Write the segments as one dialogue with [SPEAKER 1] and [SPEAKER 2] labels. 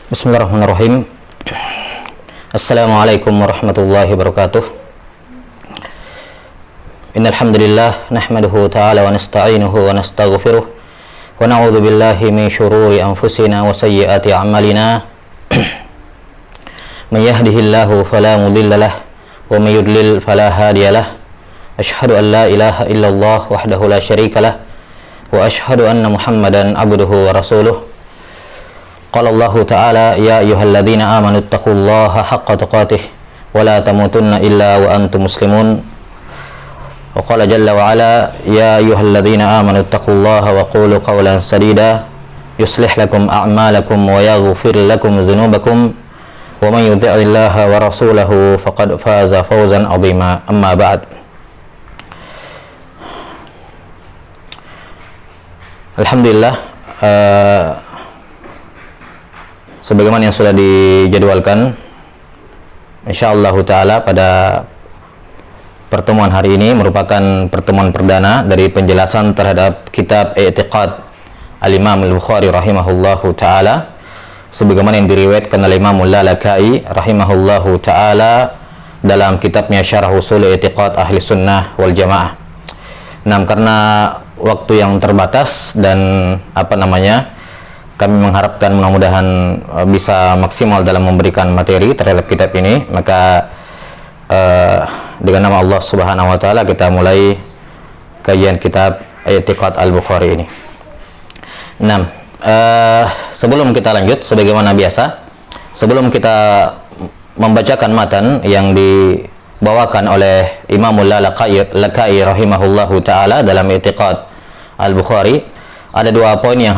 [SPEAKER 1] Bismillahirrahmanirrahim. Assalamualaikum warahmatullahi wabarakatuh. Innal hamdalillah nahmaduhu ta'ala wa nasta'inuhu wa nastaghfiruh wa na'udzu billahi min shururi anfusina wa sayyiati a'malina. May yahdihillahu fala mudilla lahu wa may yudlil fala hadiya lahu. Asyhadu an la ilaha illallah wahdahu la syarika lahu wa asyhadu anna Muhammadan abduhu wa rasuluh. Qala Allah Ta'ala ya ayyuhalladzina amanu taqullaha haqqa tuqatih wa la tamutunna illa wa antum muslimun. Wa qala jalla wa ala ya ayyuhalladzina amanu taqullaha wa qulu qawlan sadida yuslih lakum a'malakum wa yaghfir lakum dhunubakum wa man yuti'illaha wa rasulahu faqad faza fawzan 'azima. Amma ba'd. Alhamdulillah, sebagaimana yang sudah dijadwalkan, insyaallah ta'ala pada pertemuan hari ini merupakan pertemuan perdana dari penjelasan terhadap kitab I'tiqad Al-Imam Al-Bukhari rahimahullahu ta'ala, sebagaimana yang diriwayatkan oleh Imam Al-Lalaka'i rahimahullahu ta'ala dalam kitabnya Syarah Ushul I'tiqad Ahli Sunnah wal Jamaah. Nah, karena waktu yang terbatas dan kami mengharapkan mudah-mudahan bisa maksimal dalam memberikan materi terhadap kitab ini, maka dengan nama Allah Subhanahu wa taala kita mulai kajian kitab I'tiqad Al-Bukhari ini. Nah, sebelum kita lanjut, sebagaimana biasa, sebelum kita membacakan matan yang dibawakan oleh Imam Al-Lalaka'i rahimahullahu taala dalam I'tiqad Al-Bukhari, ada dua poin yang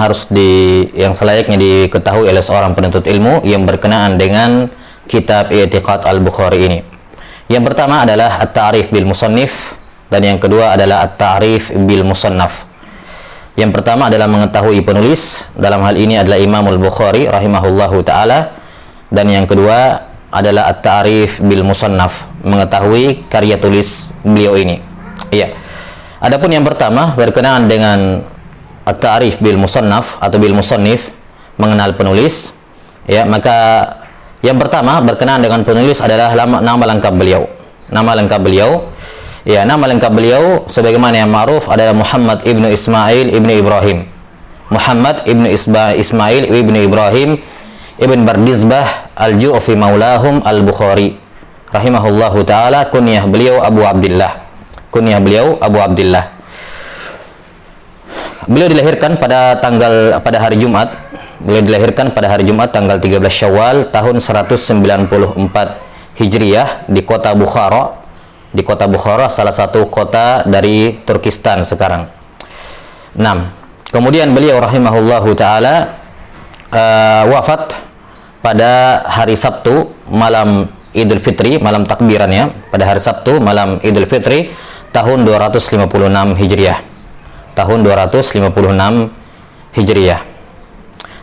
[SPEAKER 1] yang selayaknya diketahui oleh seorang penuntut ilmu yang berkenaan dengan kitab I'tiqad Al-Bukhari ini. Yang pertama adalah at-ta'rif bil musannif, dan yang kedua adalah at-ta'rif bil musannaf. Yang pertama adalah mengetahui penulis, dalam hal ini adalah Imam Al-Bukhari rahimahullahu taala, dan yang kedua adalah at-ta'rif bil musannaf, mengetahui karya tulis beliau ini. Iya. Adapun yang pertama berkenaan dengan at-ta'rif bil musannaf atau bil musannif, mengenal penulis, ya, maka yang pertama berkenaan dengan penulis adalah nama lengkap beliau. Nama lengkap beliau, ya, nama lengkap beliau sebagaimana yang ma'ruf adalah Muhammad ibnu Ismail ibnu Ibrahim. Muhammad ibnu Ismail ibnu Ibrahim ibn Bardizbah al-Ju'fi maulahum al-Bukhari rahimahullahu taala. Kunyah beliau Abu Abdullah. Beliau dilahirkan pada hari Jumat. Beliau dilahirkan pada hari Jumat tanggal 13 Syawal tahun 194 Hijriah di kota Bukhara. Di kota Bukhara, salah satu kota dari Turkistan sekarang. 6. Kemudian beliau rahimahullahu taala wafat pada hari Sabtu malam Idul Fitri, malam takbirannya, pada hari Sabtu malam Idul Fitri tahun 256 Hijriah. Tahun 256 Hijriah.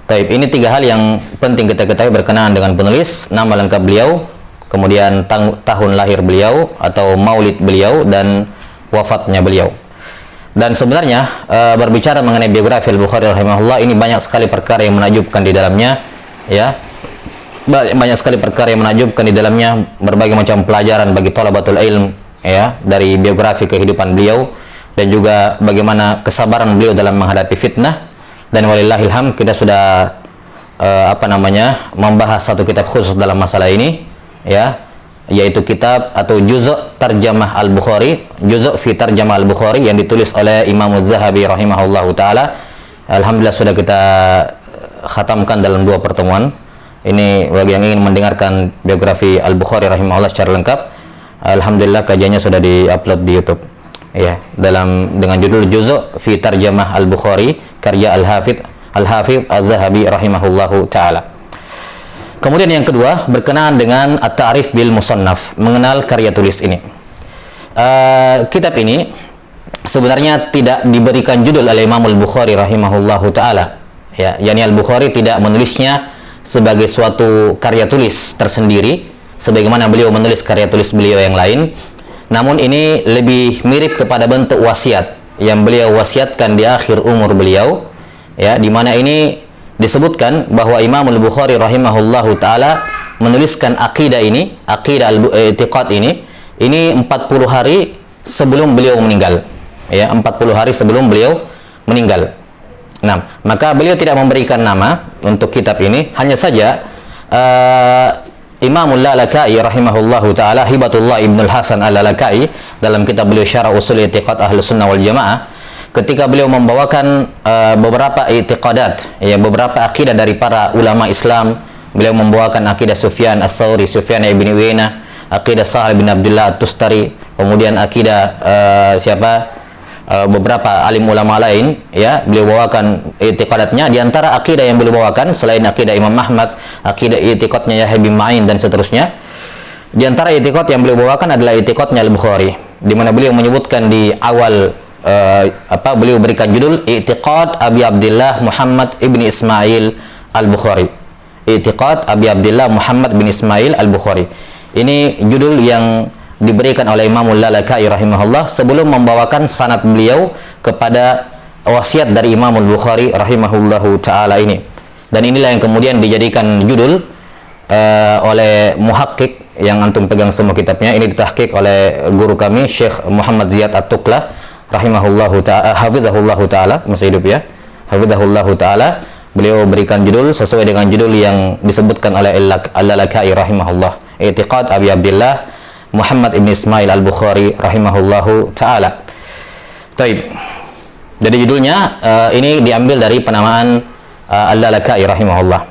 [SPEAKER 1] Taib, ini tiga hal yang penting kita ketahui berkenaan dengan penulis: nama lengkap beliau, kemudian tahun lahir beliau atau maulid beliau, dan wafatnya beliau. Dan sebenarnya berbicara mengenai biografi Al-Bukhari rahimahullah, ini banyak sekali perkara yang menakjubkan di dalamnya, ya. Banyak sekali perkara yang menakjubkan di dalamnya, berbagai macam pelajaran bagi thalabatul ilm, ya, dari biografi kehidupan beliau, dan juga bagaimana kesabaran beliau dalam menghadapi fitnah. Dan walillahilham, kita sudah membahas satu kitab khusus dalam masalah ini, ya, yaitu kitab atau juz' tarjamah Al-Bukhari, juz' fi tarjamah Al-Bukhari yang ditulis oleh Imam Az-Zahabi rahimahullahu taala. Alhamdulillah sudah kita khatamkan dalam 2 pertemuan. Ini bagi yang ingin mendengarkan biografi Al-Bukhari rahimahullah secara lengkap, alhamdulillah kajiannya sudah di-upload di YouTube, ya, dengan judul Juz' fi Tarjamah Al-Bukhari karya Al-Hafidz Az-Zahabi rahimahullahu taala. Kemudian yang kedua berkenaan dengan at-ta'rif bil musannaf, mengenal karya tulis ini. Kitab ini sebenarnya tidak diberikan judul oleh Imam Al-Bukhari rahimahullahu taala, ya, yakni Al-Bukhari tidak menulisnya sebagai suatu karya tulis tersendiri sebagaimana beliau menulis karya tulis beliau yang lain. Namun ini lebih mirip kepada bentuk wasiat yang beliau wasiatkan di akhir umur beliau, ya, di mana ini disebutkan bahwa Imam Al-Bukhari rahimahullahu taala menuliskan akidah ini, akidah al-i'tiqad ini 40 hari sebelum beliau meninggal. Ya, 40 hari sebelum beliau meninggal. Nah, maka beliau tidak memberikan nama untuk kitab ini, hanya saja Imam Al-Lalakai rahimahullahu taala, Hibatullah Ibn Al-Hasan Al-Lalakai, dalam kitab beliau Syarah Usul I'tiqad Ahlus Sunnah wal Jamaah, ketika beliau membawakan beberapa i'tiqadat, ya, beberapa akidah dari para ulama Islam, beliau membawakan akidah Sufyan Ats-Tsauri, Sufyan ibn Uyainah, akidah Sahal bin Abdullah At-Tustari, kemudian akidah beberapa alim ulama lain, ya, beliau bawakan i'tiqadatnya. Di antara akidah yang beliau bawakan selain akidah Imam Ahmad, akidah i'tiqadnya Yahya bin Ma'in dan seterusnya, di antara i'tiqad yang beliau bawakan adalah i'tiqadnya Al-Bukhari, di mana beliau menyebutkan di awal beliau berikan judul I'tiqad Abi Abdullah Muhammad ibn Ismail Al-Bukhari. I'tiqad Abi Abdullah Muhammad bin Ismail Al-Bukhari. Ini judul yang diberikan oleh Imam Al-Lalakai rahimahullah sebelum membawakan sanad beliau kepada wasiat dari Imam Al-Bukhari rahimahullahu taala ini. Dan inilah yang kemudian dijadikan judul oleh muhakkik yang antum pegang semua kitabnya. Ini ditahqiq oleh guru kami Syekh Muhammad Ziyad At-Tuqlah rahimahullahu taala, hafizahullahu taala, masih hidup ya, hafizahullahu taala. Beliau berikan judul sesuai dengan judul yang disebutkan oleh Al-Lalakai rahimahullah, I'tiqad Abi Abdullah Muhammad ibn Ismail Al-Bukhari rahimahullahu ta'ala. Taib. Jadi judulnya ini diambil dari penamaan Al-Lalakai rahimahullah.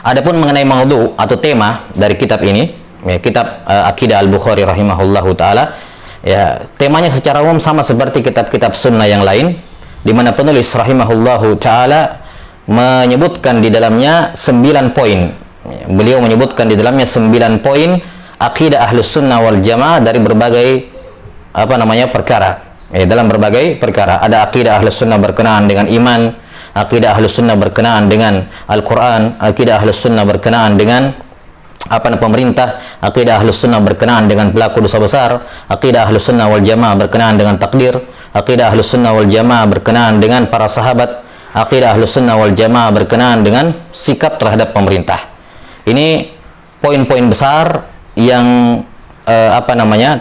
[SPEAKER 1] Adapun mengenai maudhu atau tema dari kitab ini, ya, kitab Akidah Al-Bukhari rahimahullahu ta'ala, ya, temanya secara umum sama seperti kitab-kitab sunnah yang lain, di mana penulis rahimahullahu ta'ala menyebutkan di dalamnya 9 poin. Beliau menyebutkan di dalamnya 9 poin akidah Ahlus Sunnah wal Jamaah dari berbagai perkara. Dalam berbagai perkara ada akidah Ahlus Sunnah berkenaan dengan iman, akidah Ahlus Sunnah berkenaan dengan Al-Qur'an, akidah Ahlus Sunnah berkenaan dengan pemerintah, akidah Ahlus Sunnah berkenaan dengan pelaku dosa besar, akidah Ahlus Sunnah wal Jamaah berkenaan dengan takdir, akidah Ahlus Sunnah wal Jamaah berkenaan dengan para sahabat, akidah Ahlus Sunnah wal Jamaah berkenaan dengan sikap terhadap pemerintah. Ini poin-poin besar yang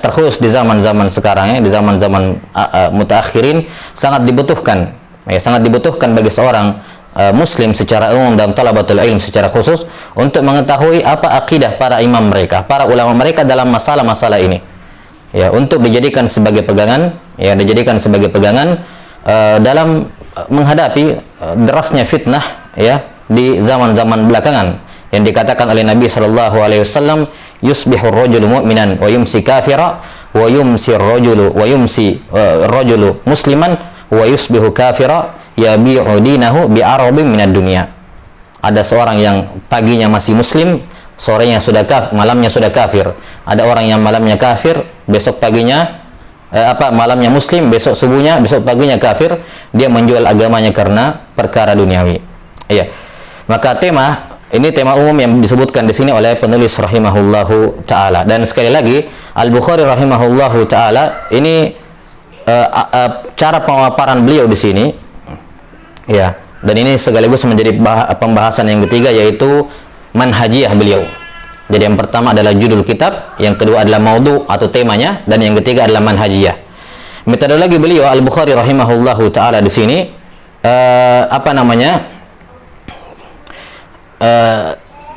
[SPEAKER 1] terkhusus di zaman-zaman sekarang, ya, di zaman-zaman mutaakhirin sangat dibutuhkan, ya, sangat dibutuhkan bagi seorang muslim secara umum dan talabatul ilm secara khusus untuk mengetahui apa akidah para imam mereka, para ulama mereka dalam masalah-masalah ini, ya, untuk dijadikan sebagai pegangan, ya, dijadikan sebagai pegangan dalam menghadapi derasnya fitnah, ya, di zaman-zaman belakangan, yang dikatakan oleh Nabi sallallahu alaihi wasallam, yusbihur rajulu mu'minan wa yumsi kafira wa yumsi rajulu musliman wa yusbihu kafira yabi'u dinahu bi'arabin minad dunya. Ada seorang yang paginya masih muslim, sorenya sudah kafir, malamnya sudah kafir. Ada orang yang malamnya kafir, besok paginya malamnya muslim, besok subuhnya, besok paginya kafir. Dia menjual agamanya karena perkara duniawi. Iya. Maka ini tema umum yang disebutkan di sini oleh penulis rahimahullahu taala. Dan sekali lagi Al-Bukhari rahimahullahu taala ini cara pemaparan beliau di sini, ya. Dan ini sekaligus menjadi pembahasan yang ketiga, yaitu manhajiyah beliau. Jadi yang pertama adalah judul kitab, yang kedua adalah maudhu atau temanya, dan yang ketiga adalah manhajiyah. Metodologi beliau Al-Bukhari rahimahullahu taala di sini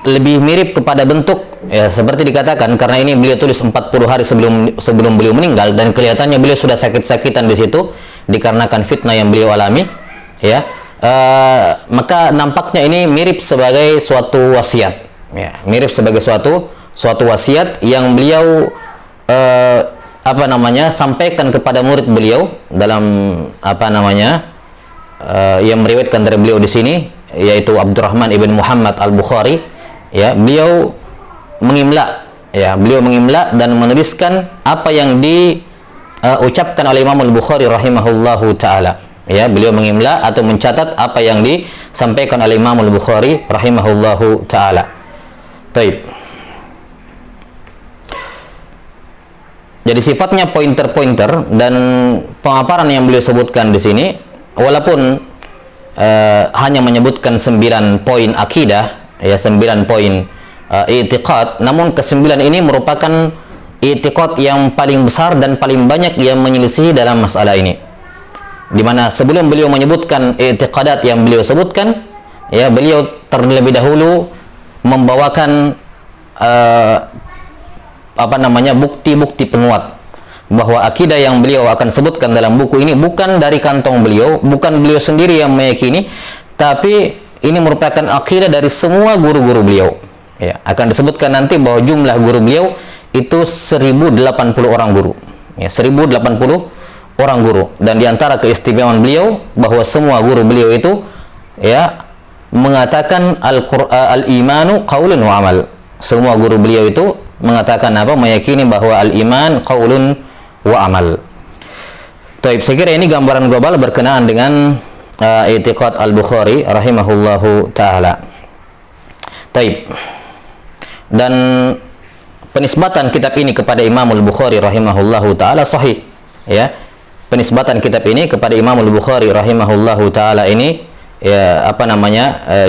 [SPEAKER 1] lebih mirip kepada bentuk, ya, seperti dikatakan, karena ini beliau tulis 40 hari sebelum beliau meninggal, dan kelihatannya beliau sudah sakit-sakitan di situ dikarenakan fitnah yang beliau alami, ya. Maka nampaknya ini mirip sebagai suatu wasiat, ya, mirip sebagai suatu wasiat yang beliau sampaikan kepada murid beliau dalam yang meriwayatkan dari beliau di sini, yaitu Abdurrahman ibn Muhammad Al-Bukhari, ya. Beliau mengimla dan menuliskan apa yang diucapkan oleh Imam Al-Bukhari rahimahullahu taala, ya. Beliau mengimla atau mencatat apa yang disampaikan oleh Imam Al-Bukhari rahimahullahu taala. Baik. Jadi sifatnya pointer-pointer, dan pemaparan yang beliau sebutkan di sini, walaupun hanya menyebutkan 9 poin akidah, ya 9 poin i'tiqad, namun ke-9 ini merupakan i'tiqad yang paling besar dan paling banyak yang menyelisihi dalam masalah ini. Di mana sebelum beliau menyebutkan i'tiqadat yang beliau sebutkan, ya beliau terlebih dahulu membawakan bukti-bukti penguat bahwa akidah yang beliau akan sebutkan dalam buku ini bukan dari kantong beliau, bukan beliau sendiri yang meyakini, tapi ini merupakan akidah dari semua guru-guru beliau. Ya, akan disebutkan nanti bahwa jumlah guru beliau itu 1080 orang guru. Ya, 1080 orang guru, dan diantara keistimewaan beliau bahwa semua guru beliau itu ya mengatakan al-imanu qaulun wa amal. Semua guru beliau itu mengatakan apa? Meyakini bahwa al-iman qaulun wa amal. Taib, saya kira ini gambaran global berkenaan dengan i'tiqad Al-Bukhari rahimahullahu taala. Taib. Dan penisbatan kitab ini kepada Imam Al-Bukhari rahimahullahu taala sahih, ya. Penisbatan kitab ini kepada Imam Al-Bukhari rahimahullahu taala ini ya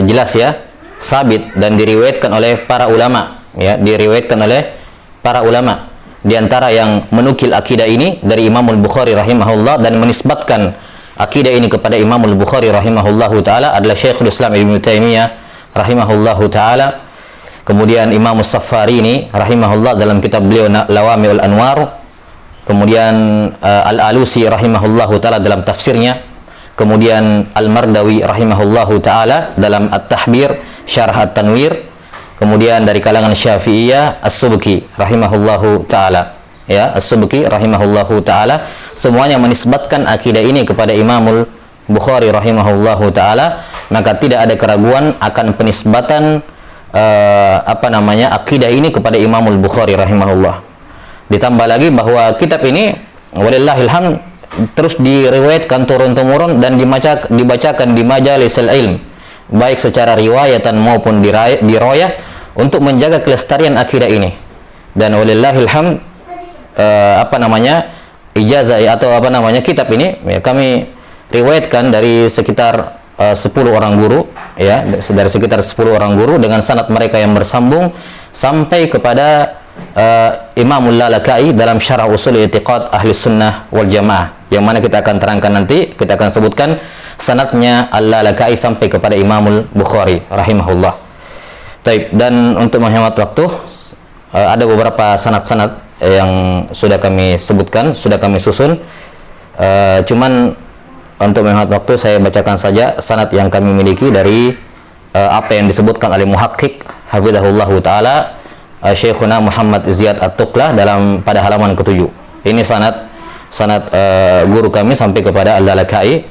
[SPEAKER 1] jelas ya, sabit dan diriwayatkan oleh para ulama, ya, diriwayatkan oleh para ulama. Di antara yang menukil akidah ini dari Imam Al-Bukhari rahimahullah dan menisbatkan akidah ini kepada Imam Al-Bukhari rahimahullahu taala adalah Syekhul Islam Ibnu Taimiyah rahimahullahu taala. Kemudian Imam As-Saffarini rahimahullah dalam kitab beliau Lawami'ul Anwar. Kemudian Al-Alusi rahimahullahu taala dalam tafsirnya. Kemudian Al-Mardawi rahimahullahu taala dalam At-Tahbir Syarah At-Tanwir. Kemudian dari kalangan Syafi'iyah As-Subki rahimahullahu taala, ya, As-Subki rahimahullahu taala, semuanya menisbatkan akidah ini kepada Imamul Bukhari rahimahullahu taala, maka tidak ada keraguan akan penisbatan akidah ini kepada Imamul Bukhari rahimahullah. Ditambah lagi bahwa kitab ini walillahil hamd terus diriwayatkan turun-temurun dan dibacakan di majalisil ilm, baik secara riwayatan maupun dirayah, untuk menjaga kelestarian akidah ini. Dan walillahil hamd ijazah atau kitab ini ya, kami riwayatkan dari sekitar 10 orang guru, ya, dari sekitar 10 orang guru dengan sanad mereka yang bersambung sampai kepada Imamul Lalaka'i dalam Syarah Usul I'tiqad Ahli Sunnah wal Jamaah, yang mana kita akan terangkan nanti, kita akan sebutkan sanadnya Al-Lalaka'i sampai kepada Imamul Bukhari rahimahullah. Taib, dan untuk menghemat waktu ada beberapa sanad-sanad yang sudah kami sebutkan, sudah kami susun. Cuman untuk menghemat waktu saya bacakan saja sanad yang kami miliki dari apa yang disebutkan oleh muhaqqiq hafizahullahu taala Syekhuna Muhammad Ziyad At-Tuqlah pada halaman ke-7. Ini sanad guru kami sampai kepada Al-Lalaka'i,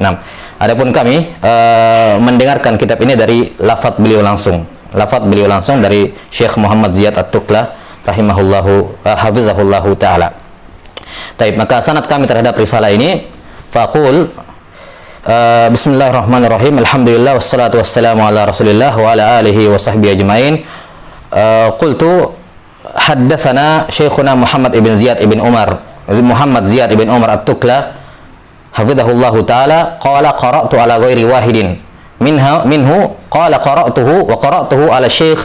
[SPEAKER 1] Nah, adapun kami mendengarkan kitab ini dari lafaz beliau langsung dari Syekh Muhammad Ziyad At-Tuqlah hafizahullahu taala. Taib, maka sanad kami terhadap risalah ini faqul bismillahirrahmanirrahim, alhamdulillah wassalatu wassalamu ala rasulillah wa ala alihi wa sahbihi ajmain. Qultu haddatsana Syekhuna Muhammad Ziyad ibn Umar At-Tuqlah hafizahullahu taala qala qara'tu ala ghairi wahidin minhu qala qara'tuhu ala Syekh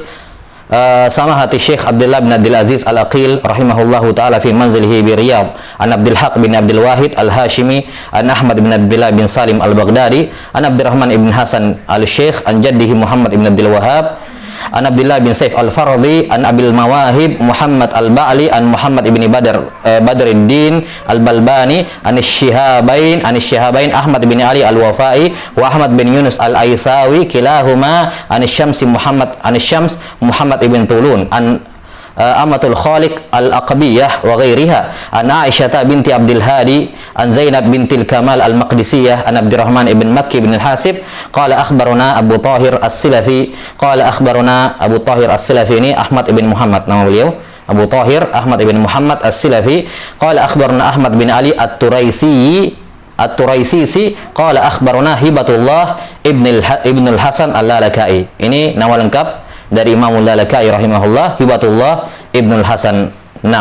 [SPEAKER 1] samahati Syekh Abdullah bin Abdul Aziz Al-Aqil rahimahullahu taala fi manzilihi bi Riyadh an Abdul Haq bin Abdul Wahid Al-Hashimi an Ahmad bin Abdullah bin Salim Al-Baghdadi an Abdurrahman ibn Hasan Al-Syekh an jaddihi Muhammad ibn Abdul Wahhab an Abdullah bin Saif Al-Faradhi an Abil Mawahib Muhammad Al-Ba'li an Muhammad ibn Badruddin Al-Balbani an Syihabain Ahmad bin Ali Al-Wafai wa Ahmad bin Yunus Al-Aithawi kilahuma an Syams Muhammad ibn Tulun an Amatul Khaliq Al-Aqbiyah wa ghairiha an Aisyah binti Abdul Hadi an Zainab bintil Kamal Al-Maqdisiyah an Abdurrahman ibn Makki bin Al-Hasib qala akhbaruna Abu Tahir As-Silafi ini Ahmad ibn Muhammad, nama beliau Abu Tahir Ahmad ibn Muhammad As-Silafi qala akhbaruna Ahmad bin Ali At-Turaisi qala akhbaruna Hibatullah ibn al-Hasan Al-Lalaka'i. Ini nama lengkap dari Imam Al-Lalaka'i rahimahullah, Hibatullah ibn al-Hasan. 6.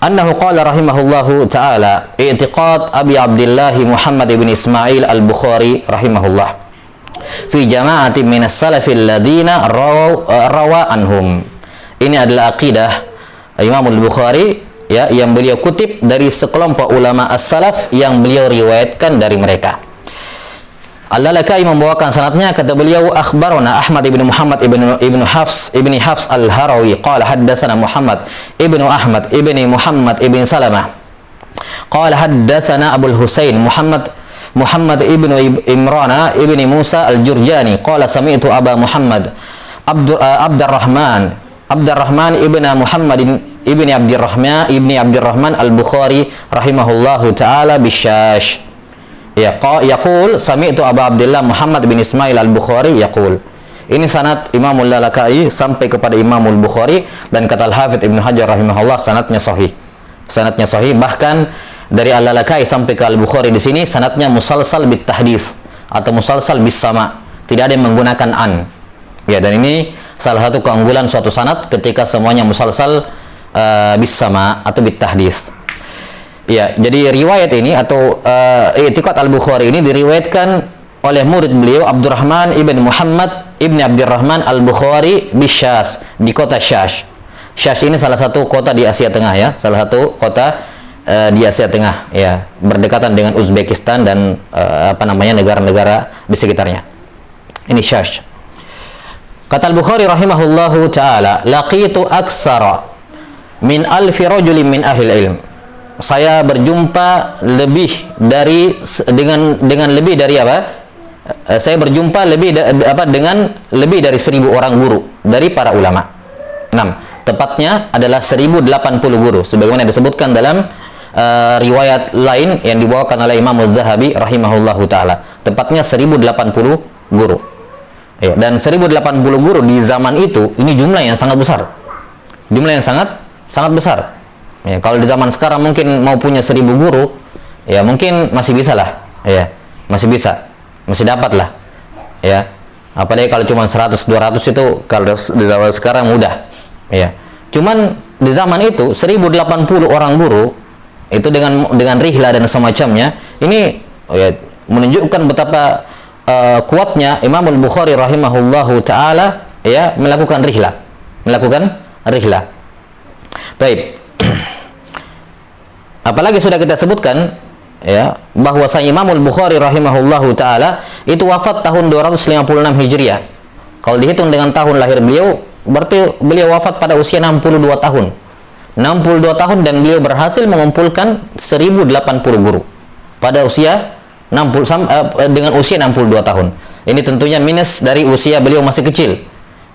[SPEAKER 1] annahu qala rahimahullahu ta'ala i'tiqad Abi Abdullah Muhammad ibn Ismail al-Bukhari rahimahullah fi jama'atin minas salafil ladina rawa anhum. Ini adalah akidah Imam al-Bukhari, ya, yang beliau kutip dari sekelompok ulama as-salaf yang beliau riwayatkan dari mereka. Al-Lalakai membawakan sanadnya, kata beliau, akhbarana Ahmad ibn Muhammad ibn Hafs al-Harawi qala haddatsana Muhammad ibn Ahmad ibn Muhammad ibn Salamah qala haddatsana Abu Husain Muhammad ibn Imrana ibn Musa al-Jurjani qala sami'tu Aba Muhammad Abdurrahman ibn Muhammad ibn Abdurrahman al-Bukhari rahimahullahu ta'ala bisyash. Ya, yaqul sami'tu Abu Abdullah Muhammad bin Ismail al-Bukhari yaqul. Ini sanad Imam al-Lalakai sampai kepada Imam al-Bukhari, dan kata Al-Hafidz Ibnu Hajar rahimahullah sanadnya sahih. Sanadnya sahih, bahkan dari al-Lalakai sampai ke al-Bukhari di sini sanadnya musalsal bit tahdits atau musalsal bis sama. Tidak ada yang menggunakan an. Ya, dan ini salah satu keunggulan suatu sanad ketika semuanya musalsal bis sama atau bit tahdits. Ya, jadi riwayat ini atau i'tiqad al-Bukhari ini diriwayatkan oleh murid beliau Abdurrahman ibn Muhammad ibn Abdurrahman al-Bukhari bisyas, di kota Syash. Syash ini salah satu kota di Asia Tengah, ya, salah satu kota di Asia Tengah, ya, berdekatan dengan Uzbekistan dan negara-negara di sekitarnya. Ini Syash. Kata al-Bukhari rahimahullahu taala, laqitu aksara min alfi rajulin min ahli ilm. Saya berjumpa lebih dari dengan lebih dari apa? Saya berjumpa dengan lebih dari 1000 orang guru dari para ulama. 6. Tepatnya adalah 1080 guru, sebagaimana disebutkan dalam riwayat lain yang dibawakan oleh Imam Az-Zahabi rahimahullahu taala. Tepatnya 1080 guru. Ya, dan 1080 guru di zaman itu ini jumlah yang sangat besar. Jumlah yang sangat besar. Ya, kalau di zaman sekarang mungkin mau punya 1000 guru, ya mungkin masih bisa lah, ya, masih bisa, masih dapat lah, ya. Apalagi kalau cuma 100-200 itu kalau di zaman sekarang mudah, ya. Cuman di zaman itu 1080 orang guru itu dengan rihla dan semacamnya, ini, ya, menunjukkan betapa kuatnya Imam al-Bukhari rahimahullahu taala, ya, melakukan rihla. Baik. Apalagi sudah kita sebutkan, ya, bahwa Imam al-Bukhari rahimahullahu taala itu wafat tahun 256 Hijriah. Kalau dihitung dengan tahun lahir beliau, berarti beliau wafat pada usia 62 tahun. 62 tahun, dan beliau berhasil mengumpulkan 1080 guru pada usia dengan usia 62 tahun. Ini tentunya minus dari usia beliau masih kecil.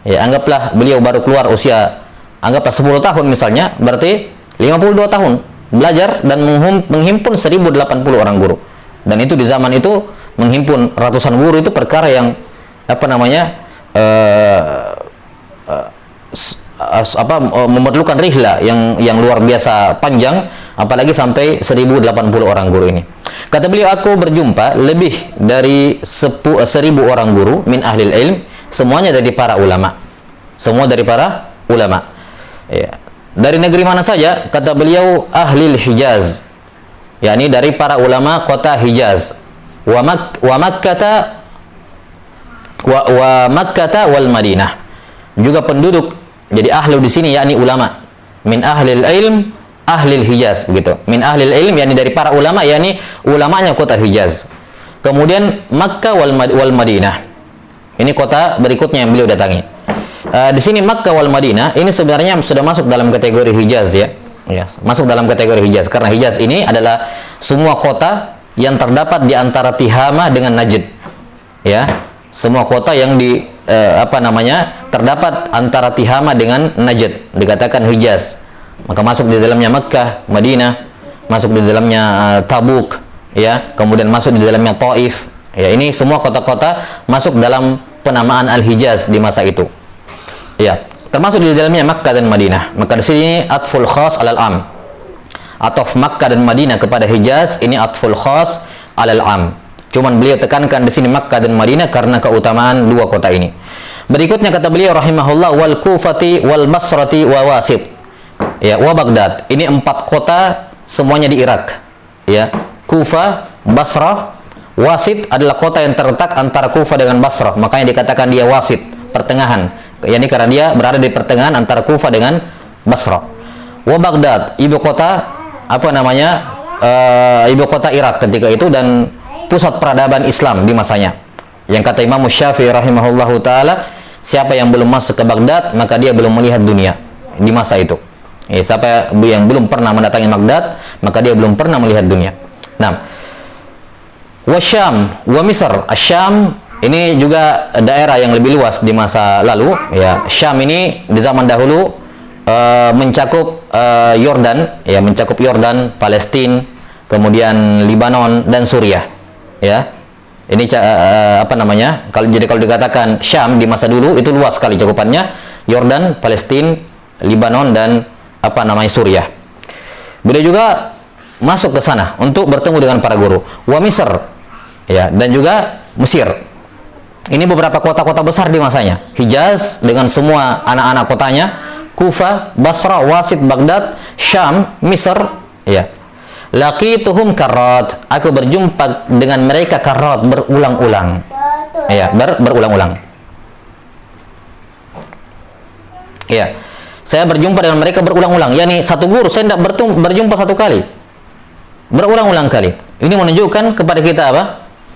[SPEAKER 1] Ya, anggaplah beliau baru keluar usia 10 tahun misalnya, berarti 52 tahun belajar dan menghimpun 1080 orang guru. Dan itu di zaman itu menghimpun ratusan guru itu perkara yang memerlukan rihla yang luar biasa panjang, apalagi sampai 1080 orang guru ini. Kata beliau, aku berjumpa lebih dari 1000 orang guru min ahlil ilm, semuanya dari para ulama. Semua dari para ulama. Ya. Dari negeri mana saja? Kata beliau, ahlil Hijaz, yakni dari para ulama kota Hijaz, wa Makkah wal Madinah. Juga penduduk, jadi ahlu di sini yakni ulama. Min ahlil ilm, ahlil Hijaz, begitu. Min ahlil ilm yakni dari para ulama, yakni ulamanya kota Hijaz. Kemudian Makkah wal Madinah. Ini kota berikutnya yang beliau datangi. Di sini Makkah wal Madinah ini sebenarnya sudah masuk dalam kategori Hijaz, ya. Ya, masuk dalam kategori Hijaz, karena Hijaz ini adalah semua kota yang terdapat di antara Tihama dengan Najd. Ya, semua kota yang terdapat antara Tihama dengan Najd dikatakan Hijaz. Maka masuk di dalamnya Makkah, Madinah, masuk di dalamnya Tabuk, ya, kemudian masuk di dalamnya Taif. Ya, ini semua kota-kota masuk dalam penamaan Al-Hijaz di masa itu. Ya, termasuk di dalamnya Makkah dan Madinah. Maka di sini atful khas alal am. Ataf Makkah dan Madinah kepada Hijaz ini atful khas alal am. Cuman beliau tekankan di sini Makkah dan Madinah karena keutamaan dua kota ini. Berikutnya kata beliau rahimahullah, wal Kufati wal Basrati wa Wasit. Ya, wa Baghdad. Ini 4 kota semuanya di Irak. Ya, Kufa, Basrah, Wasit adalah kota yang terletak antara Kufa dengan Basrah. Makanya dikatakan dia wasit, pertengahan. Yani karena dia berada di pertengahan antara Kufa dengan Basrah. Wa Baghdad, ibu kota apa namanya? Ibu kota Irak ketika itu dan pusat peradaban Islam di masanya. Yang kata Imam Syafi'i rahimahullahu taala, siapa yang belum masuk ke Baghdad maka dia belum melihat dunia di masa itu. Siapa yang belum pernah mendatangi Baghdad maka dia belum pernah melihat dunia. Nah, wa Syam, wa Misr. Syam ini juga daerah yang lebih luas di masa lalu. Ya, Syam ini di zaman dahulu mencakup Yordan, ya, mencakup Yordan, Palestina, kemudian Lebanon dan Suriah. Ya, ini apa namanya? Kalau dikatakan Syam di masa dulu itu luas sekali cakupannya, Yordan, Palestina, Lebanon dan apa namanya Suriah. Beliau juga masuk ke sana untuk bertemu dengan para guru. Wa Misr, ya, dan juga Mesir. Ini beberapa kota-kota besar di masanya. Hijaz dengan semua anak-anak kotanya, Kufa, Basra, Wasit, Baghdad, Syam, Misr, ya. Laqituhum karrat. Aku berjumpa dengan mereka karrat, berulang-ulang. Ya, berulang-ulang. Ya. Saya berjumpa dengan mereka berulang-ulang. Yani satu guru saya tidak berjumpa satu kali. Berulang-ulang kali. Ini menunjukkan kepada kita apa?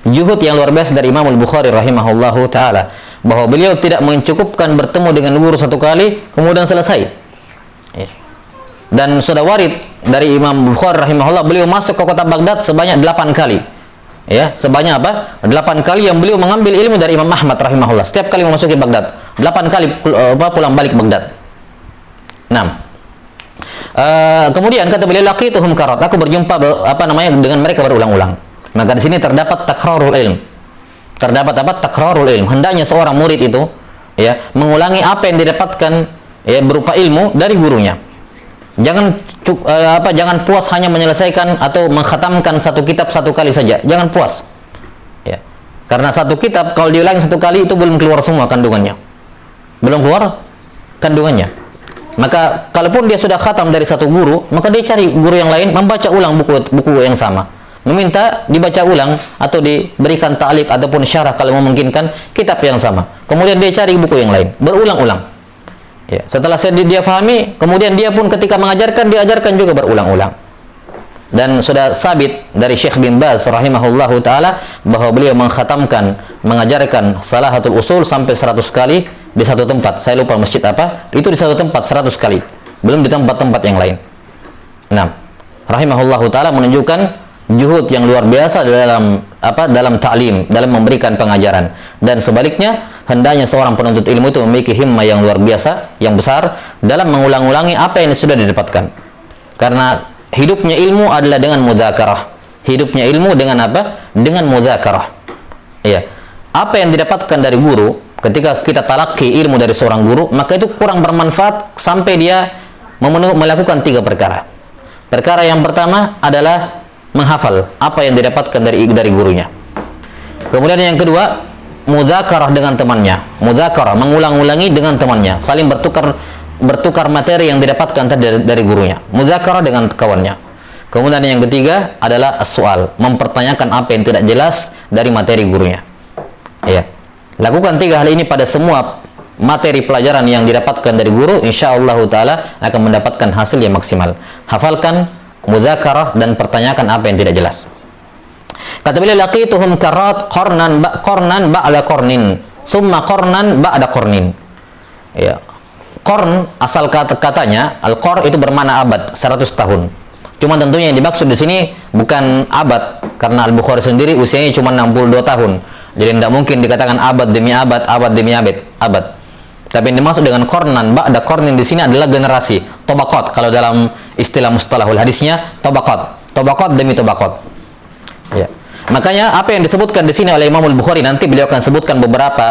[SPEAKER 1] Juhud yang luar biasa dari Imam Al-Bukhari rahimahullahu taala, bahwa beliau tidak mencukupkan bertemu dengan guru satu kali kemudian selesai. Ya. Dan sudah warid dari Imam Bukhari rahimahullah, beliau masuk ke kota Baghdad sebanyak 8 kali. Ya, sebanyak apa? 8 kali yang beliau mengambil ilmu dari Imam Ahmad rahimahullah. Setiap kali memasuki Baghdad, 8 kali pulang balik Baghdad. 6. Kemudian kata beliau, laqituhum karat. Aku berjumpa dengan mereka berulang-ulang. Maka di sini terdapat takrarul ilm. Terdapat apa? Takrarul ilm. Hendaknya seorang murid itu ya mengulangi apa yang didapatkan ya berupa ilmu dari gurunya. Jangan puas hanya menyelesaikan atau mengkhatamkan satu kitab satu kali saja. Jangan puas. Ya. Karena satu kitab kalau diulangi satu kali itu belum keluar semua kandungannya. Belum keluar kandungannya. Maka kalaupun dia sudah khatam dari satu guru, maka dia cari guru yang lain membaca ulang buku yang sama. Meminta dibaca ulang atau diberikan ta'liq ataupun syarah kalau memungkinkan kitab yang sama. Kemudian dia cari buku yang lain, berulang-ulang. Ya, setelah dia fahami, kemudian dia pun ketika mengajarkan diajarkan juga berulang-ulang. Dan sudah sabit dari Syekh bin Baz rahimahullahu taala bahwa beliau mengkhatamkan, mengajarkan Salahatul Usul sampai 100 kali di satu tempat. Saya lupa masjid apa. Itu di satu tempat 100 kali. Belum di tempat-tempat yang lain. Nah, rahimahullahu taala menunjukkan juhud yang luar biasa dalam ta'lim, dalam memberikan pengajaran. Dan sebaliknya, hendaknya seorang penuntut ilmu itu memiliki himmah yang luar biasa, yang besar dalam mengulang-ulangi apa yang sudah didapatkan. Karena hidupnya ilmu adalah dengan mudzakarah. Hidupnya ilmu dengan apa? Dengan mudzakarah. Iya. Apa yang didapatkan dari guru, ketika kita talaki ilmu dari seorang guru, maka itu kurang bermanfaat sampai dia melakukan 3 perkara. Perkara yang pertama adalah menghafal apa yang didapatkan dari gurunya. Kemudian yang kedua, mudzakarah dengan temannya. Mudzakarah, mengulang-ulangi dengan temannya, saling bertukar materi yang didapatkan dari gurunya. Mudzakarah dengan kawannya. Kemudian yang ketiga adalah as-su'al, mempertanyakan apa yang tidak jelas dari materi gurunya. Ya. Lakukan 3 hal ini pada semua materi pelajaran yang didapatkan dari guru, insyaallah taala akan mendapatkan hasil yang maksimal. Hafalkan, mudzakarah, dan pertanyakan apa yang tidak jelas. Kata beliau, laqituhum karat qarnan ba'da qarnin, summa qarnan ba'da qarnin. Ya. Qarn asal katanya al-qarn itu bermakna abad, 100 tahun. Cuma tentunya yang dimaksud di sini bukan abad, karena Al-Bukhari sendiri usianya cuma 62 tahun. Jadi tidak mungkin dikatakan abad demi abad, abad demi abad. Tapi yang dimaksud dengan qarnan ba'da qarnin di sini adalah generasi, tabaqat. Kalau dalam istilah mustalahul hadisnya, tabaqat demi tabaqat. Ya. Makanya apa yang disebutkan di sini oleh Imam Al-Bukhari, nanti beliau akan sebutkan beberapa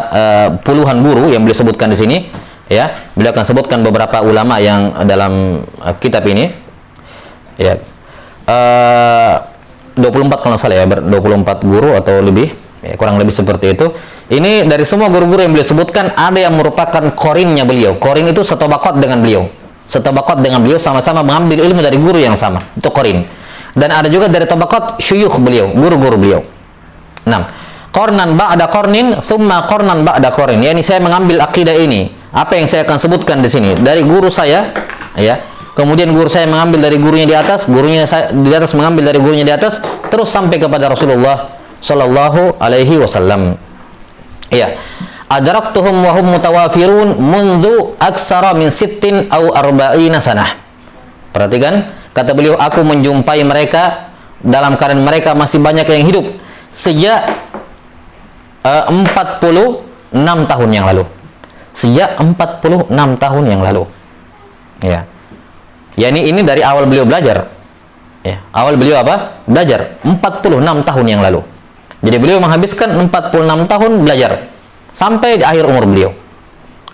[SPEAKER 1] puluhan guru yang beliau sebutkan di sini. Ya, beliau akan sebutkan beberapa ulama yang dalam kitab ini. Ya. 24 kalau salah ya, 24 guru atau lebih. Ya, kurang lebih seperti itu. Ini dari semua guru-guru yang beliau sebutkan, ada yang merupakan korinnya beliau. Korin itu setobakot dengan beliau. setabaqat dengan beliau, sama-sama mengambil ilmu dari guru yang sama, itu qarin. Dan ada juga dari tabaqat syuyukh beliau, guru-guru beliau. 6. Qarnan ba'da qarnin, thumma qarnan ba'da qarnin. Yani saya mengambil akidah ini, apa yang saya akan sebutkan di sini, dari guru saya, ya. Kemudian guru saya mengambil dari gurunya di atas, gurunya saya di atas mengambil dari gurunya di atas, terus sampai kepada Rasulullah sallallahu alaihi wasallam. Iya. Adraktuhum wa hum mutawafirun mundu aksara min sittin aw arba'ina sanah. Perhatikan, kata beliau, aku menjumpai mereka dalam keadaan mereka masih banyak yang hidup sejak 46 tahun yang lalu. Sejak 46 tahun yang lalu. Ya. Yani ini dari awal beliau belajar. Ya, awal beliau apa? Belajar 46 tahun yang lalu. Jadi beliau menghabiskan 46 tahun belajar sampai di akhir umur beliau,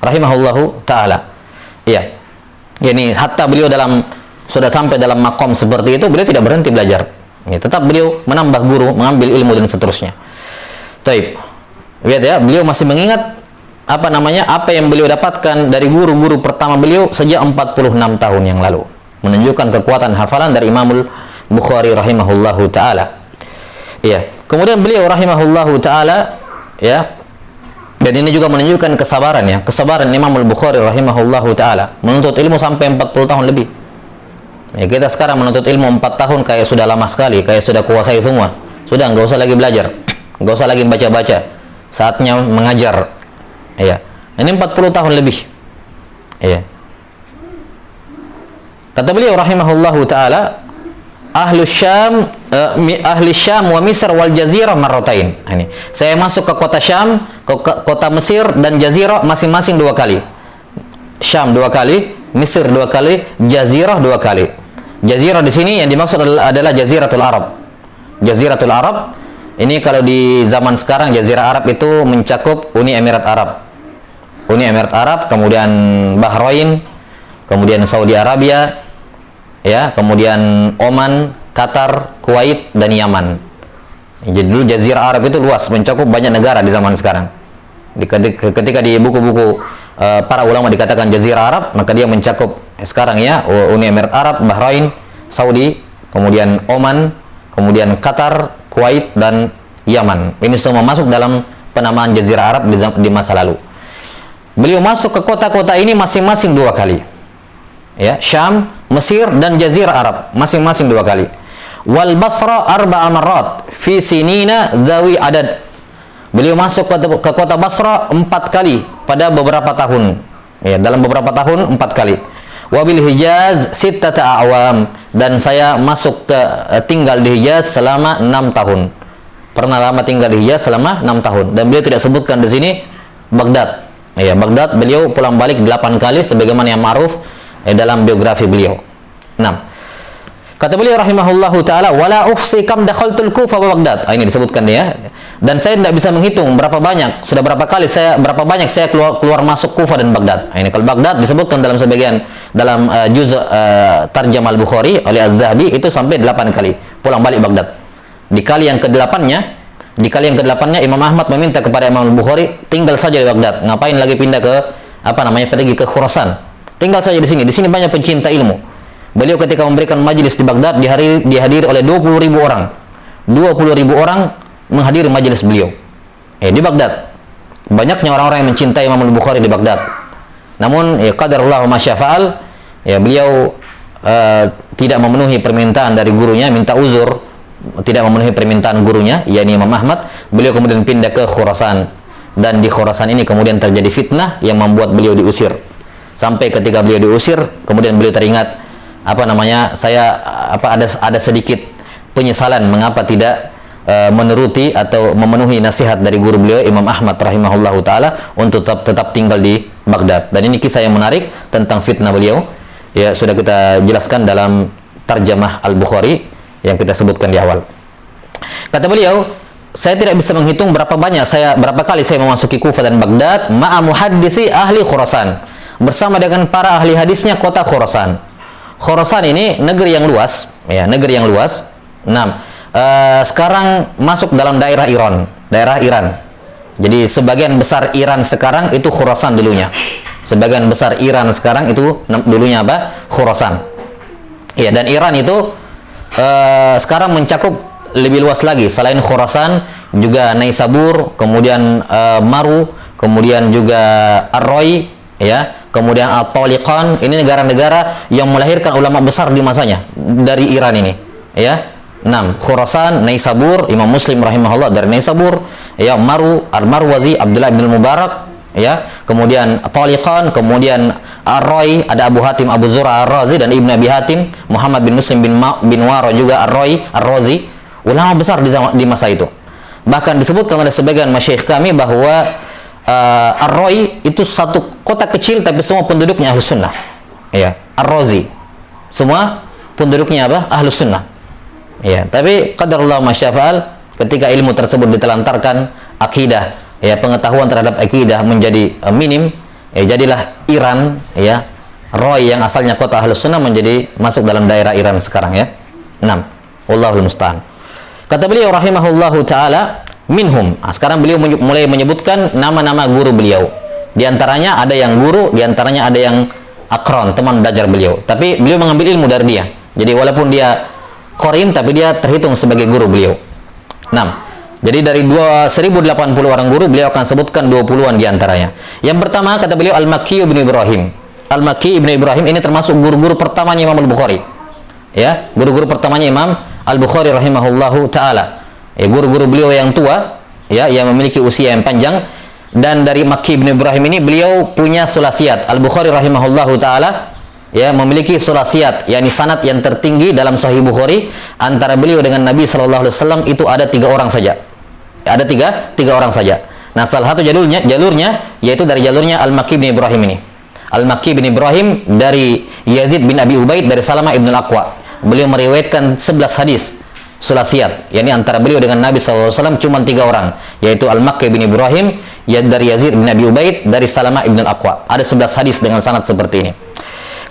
[SPEAKER 1] rahimahullahu taala. Iya. Yani hatta beliau sudah sampai dalam makom seperti itu, beliau tidak berhenti belajar. Ya, tetap beliau menambah guru, mengambil ilmu dan seterusnya. Taib. Lihat ya, beliau masih mengingat apa yang beliau dapatkan dari guru-guru pertama beliau sejak 46 tahun yang lalu. Menunjukkan kekuatan hafalan dari Imamul Bukhari rahimahullahu taala. Iya. Kemudian beliau rahimahullahu taala, ya. Dan ini juga menunjukkan kesabaran, ya, kesabaran Imamul Bukhari rahimahullahu taala menuntut ilmu sampai 40 tahun lebih. Ya, kita sekarang menuntut ilmu 4 tahun kayak sudah lama sekali, kayak sudah kuasai semua. Sudah nggak usah lagi belajar, nggak usah lagi baca-baca. Saatnya mengajar. Ya. Ini 40 tahun lebih. Ya. Kata beliau rahimahullahu taala, ahli Syam wa Misr wal Jazirah marratain. Ini. Saya masuk ke kota Syam, ke kota Mesir dan Jazirah masing-masing 2 kali. Syam 2 kali, Mesir 2 kali, Jazirah 2 kali. Jazirah di sini yang dimaksud adalah Jaziratul Arab. Jaziratul Arab ini kalau di zaman sekarang Jazirah Arab itu mencakup Uni Emirat Arab. Uni Emirat Arab, kemudian Bahrain, kemudian Saudi Arabia, ya, kemudian Oman, Qatar, Kuwait, dan Yaman. Jadi dulu Jazirah Arab itu luas, mencakup banyak negara di zaman sekarang. Ketika di buku-buku para ulama dikatakan Jazirah Arab, maka dia mencakup sekarang, ya, Uni Emirat Arab, Bahrain, Saudi, kemudian Oman, kemudian Qatar, Kuwait, dan Yaman. Ini semua masuk dalam penamaan Jazirah Arab di masa lalu. Beliau masuk ke kota-kota ini masing-masing 2 kali. Ya, Syam, Mesir, dan Jazirah Arab masing-masing 2 kali. Wal Basra arba'a marrat fi sinina dzawi adad. Beliau masuk ke kota Basra 4 kali pada beberapa tahun. Ya, dalam beberapa tahun 4 kali. Wabil Hijaz sittata a'wam, dan saya masuk tinggal di Hijaz selama 6 tahun. Pernah lama tinggal di Hijaz selama 6 tahun. Dan beliau tidak sebutkan di sini Baghdad. Ya, Baghdad beliau pulang balik 8 kali sebagaimana yang ma'ruf dalam biografi beliau. 6. Kata beliau rahimahullahu taala, wala uhsi kam dakhaltul Kufah wa Baghdad. Ini disebutkan dia. Dan saya tidak bisa menghitung berapa banyak saya keluar masuk Kufah dan Baghdad. Ini kalau Baghdad disebutkan dalam sebagian dalam juz' Tarjam Al-Bukhari oleh Az-Zahabi itu sampai 8 kali pulang balik Baghdad. Di kali yang ke-8-nya Imam Ahmad meminta kepada Imam Al-Bukhari tinggal saja di Baghdad. Ngapain lagi pindah ke pergi ke Khurasan? Tinggal saja di sini. Di sini banyak pencinta ilmu. Beliau ketika memberikan majelis di Baghdad dihadiri oleh 20.000 orang. 20.000 orang menghadiri majelis beliau. Di Baghdad. Banyaknya orang-orang yang mencintai Imam Al-Bukhari di Baghdad. Namun qadarullah ma syafa'al, beliau tidak memenuhi permintaan dari gurunya, minta uzur, tidak memenuhi permintaan gurunya, yakni Imam Ahmad. Beliau kemudian pindah ke Khurasan. Dan di Khurasan ini kemudian terjadi fitnah yang membuat beliau diusir. Sampai ketika beliau diusir, kemudian beliau teringat ada sedikit penyesalan mengapa tidak menuruti atau memenuhi nasihat dari guru beliau Imam Ahmad rahimahullahu taala untuk tetap tinggal di Baghdad. Dan ini kisah yang menarik tentang fitnah beliau. Ya, sudah kita jelaskan dalam Tarjamah Al-Bukhari yang kita sebutkan di awal. Kata beliau, saya tidak bisa menghitung berapa kali saya memasuki Kufah dan Baghdad ma'a muhadditsi ahli Khurasan, bersama dengan para ahli hadisnya kota Khurasan. Khurasan ini negeri yang luas, ya, negeri yang luas. Sekarang masuk dalam daerah Iran. Jadi sebagian besar Iran sekarang itu Khurasan dulunya. Sebagian besar Iran sekarang itu dulunya apa? Khurasan. Ya, dan Iran itu sekarang mencakup lebih luas lagi. Selain Khurasan juga Naisabur, kemudian Maru, kemudian juga Ar-Roy, ya, kemudian At-Taliqan. Ini negara-negara yang melahirkan ulama besar di masanya dari Iran ini, ya. 6. Khurasan, Naisabur, Imam Muslim rahimahullah dari Naisabur, ya, Maru, Al-Marwazi, Abdullah bin Mubarak, ya, kemudian Taliqan, kemudian Ar-Roy, ada Abu Hatim Abu Zur'a Ar-Razi dan Ibn Abi Hatim, Muhammad bin Muslim bin Waro juga Ar-Roy Ar-Razi, ulama besar di masa itu. Bahkan disebutkan oleh sebagian masyayikh kami bahwa Ar-Roy itu satu kota kecil tapi semua penduduknya Ahlus Sunnah, ya, Ar-Razi semua penduduknya apa? Ahlus Sunnah, ya. Tapi qadarullah masyafa'al, ketika ilmu tersebut ditelantarkan, akidah, ya, pengetahuan terhadap akidah menjadi minim, ya, jadilah Iran, ya, Roy yang asalnya kota Ahlus Sunnah menjadi masuk dalam daerah Iran sekarang, ya. 6. Wallahul musta'an. Kata beliau rahimahullahu taala, minhum. Sekarang beliau mulai menyebutkan nama-nama guru beliau. Di antaranya ada yang guru, di antaranya ada yang akron, teman belajar beliau. Tapi beliau mengambil ilmu dari dia. Jadi walaupun dia qarin tapi dia terhitung sebagai guru beliau. 6. Jadi dari 1080 orang guru, beliau akan sebutkan 20-an di antaranya. Yang pertama kata beliau Al-Makki ibn Ibrahim. Al-Makki ibn Ibrahim ini termasuk guru-guru pertamanya Imam Al-Bukhari. Ya, guru-guru pertamanya Imam Al-Bukhari rahimahullahu taala. Ya, guru-guru beliau yang tua, ya, yang memiliki usia yang panjang. Dan dari Makki ibn Ibrahim ini beliau punya sulasiyat. Al-Bukhari rahimahullahu taala, ya, memiliki sulasiyat, yakni sanad yang tertinggi dalam Sahih Bukhari. Antara beliau dengan Nabi sallallahu alaihi wasallam itu ada 3 orang saja. Ada tiga orang saja. Nah, salah satu jalurnya yaitu dari jalurnya Al-Makki bin Ibrahim ini. Al-Makki bin Ibrahim dari Yazid bin Abi Ubaid dari Salamah ibn al-Aqwa. Beliau meriwayatkan 11 hadis sulasiyat, yakni antara beliau dengan Nabi sallallahu alaihi wasallam cuma 3 orang, yaitu Al-Makki bin Ibrahim, dari Yazid bin Abi Ubaid dari Salamah ibn al-Aqwa. Ada 11 hadis dengan sanad seperti ini.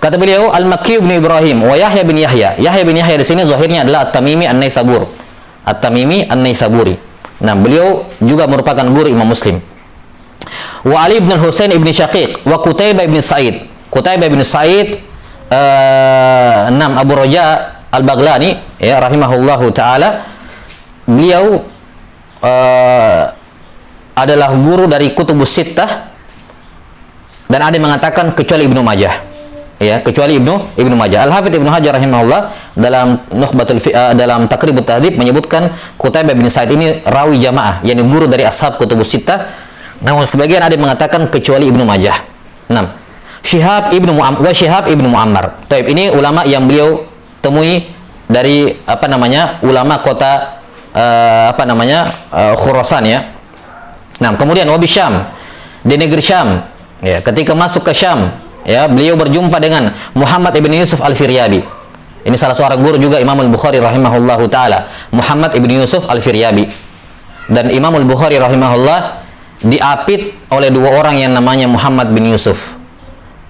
[SPEAKER 1] Kata beliau Al-Makki bin Ibrahim wa Yahya bin Yahya. Yahya bin Yahya di sini zahirnya adalah At-Tamimi An-Naisabur. At-Tamimi An-Naisaburi. Nah, beliau juga merupakan guru Imam Muslim. Wa Ali bin Husain ibn Syaqiq wa Qutaibah bin Sa'id. Qutaibah bin Sa'id, 6. Abu Raja Al-Baghlani, ya, rahimahullahu taala. Beliau adalah guru dari Kutubus Sittah, dan ada yang mengatakan kecuali Ibnu Majah. Ya, kecuali Ibnu Majah. Al-Hafidz Ibnu Hajar rahimahullah dalam dalam Taqribut Tahdhib menyebutkan Qutaibah bin Sa'id ini rawi jamaah, yakni guru dari ashab Kutubus Sittah. Namun sebagian ada yang mengatakan kecuali Ibnu Majah. 6. Syihab Ibnu Muammar. Taib, ini ulama yang beliau temui dari ulama kota Khurasan, ya. Nah, kemudian wabi Syam, di negeri Syam, ya, ketika masuk ke Syam, ya, beliau berjumpa dengan Muhammad ibn Yusuf Al-Firyabi. Ini salah seorang guru juga Imam Al-Bukhari rahimahullahu taala, Muhammad ibn Yusuf Al-Firyabi. Dan Imam Al-Bukhari rahimahullah diapit oleh 2 orang yang namanya Muhammad bin Yusuf.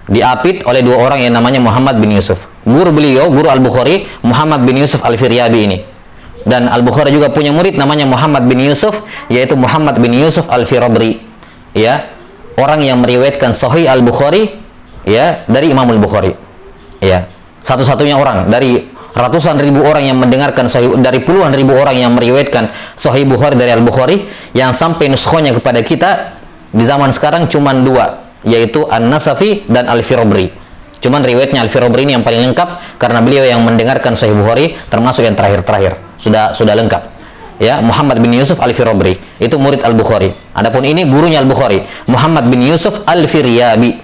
[SPEAKER 1] Diapit oleh 2 orang yang namanya Muhammad bin Yusuf. Guru beliau, guru Al-Bukhari, Muhammad bin Yusuf Al-Firyabi ini. Dan Al-Bukhari juga punya murid namanya Muhammad bin Yusuf, yaitu Muhammad bin Yusuf Al-Firabri. Ya, orang yang meriwayatkan Sahih Al-Bukhari, ya, dari Imam Al-Bukhari. Ya, satu-satunya orang dari ratusan ribu orang yang mendengarkan Sahih, dari puluhan ribu orang yang meriwayatkan Sahih Bukhari dari Al-Bukhari, yang sampai nuskhonya kepada kita di zaman sekarang cuma 2, yaitu An-Nasafi dan Al-Firabri. Cuman riwayatnya Al-Firabri ini yang paling lengkap karena beliau yang mendengarkan Sahih Bukhari termasuk yang terakhir-terakhir. Sudah lengkap. Ya, Muhammad bin Yusuf Al-Firabri itu murid Al-Bukhari. Adapun ini gurunya Al-Bukhari, Muhammad bin Yusuf Al-Firyabi.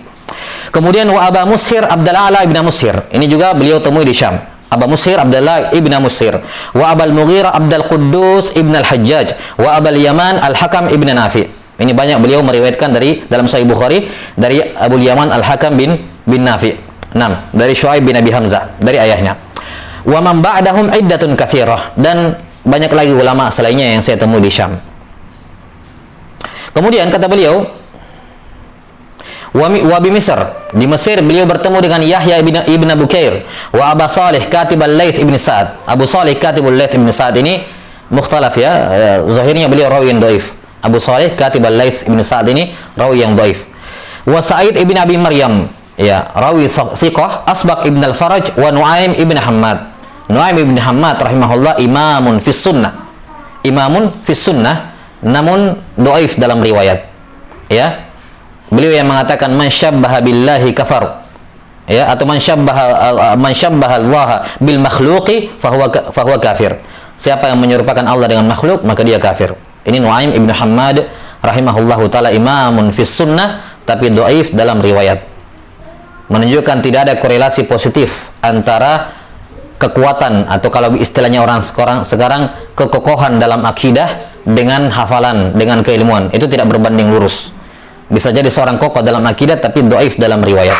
[SPEAKER 1] Kemudian wa Aba Mushir Abdul A'la ibn Mushir. Ini juga beliau temui di Syam. Aba Mushir Abdullah ibn Mushir. Wa Abul Mughirah Abdul Quddus ibn Al-Hajjaj. Wa Abul Yaman Al-Hakam ibn Nafi. Ini banyak beliau meriwayatkan dari dalam Sahih Bukhari dari Abul Yaman Al-Hakam bin Nafi. 6. Dari Syuaib bin Abi Hamzah, dari ayahnya. Wa man ba'dahum iddatun katsirah, dan banyak lagi ulama selainnya yang saya temui di Syam. Kemudian kata beliau wa bi Misr, di Mesir beliau bertemu dengan Yahya ibn Bukair wa Abu Salih katib al-Laits ibn Sa'ad. Abu Salih katib al-Laits ibn Sa'ad ini mukhtalaf, ya, zahirnya beliau rawi yang dhaif. Abu Salih katib al-Laits ibn Sa'ad ini rawi yang dhaif. Wa Sa'id ibn Abi Maryam, ya, rawi thiqah, Asbaq ibn al-Faraj, wa Nuaim ibn Hammad. Nuaim ibn Hammad rahimahullah imamun fis sunnah. Imamun fis sunnah, namun dhaif dalam riwayat. Ya. Beliau yang mengatakan man syabbaha billahi kafar. Ya, atau man syabbaha Allah bil makhluqi fahuwa kafir. Siapa yang menyerupakan Allah dengan makhluk, maka dia kafir. Ini Nuaim ibn Hammad rahimahullahu taala imamun fis sunnah, tapi dhaif dalam riwayat. Menunjukkan tidak ada korelasi positif antara kekuatan, atau kalau istilahnya orang sekarang kekokohan dalam akidah dengan hafalan, dengan keilmuan. Itu tidak berbanding lurus. Bisa jadi seorang kokoh dalam akidah tapi dhaif dalam riwayat.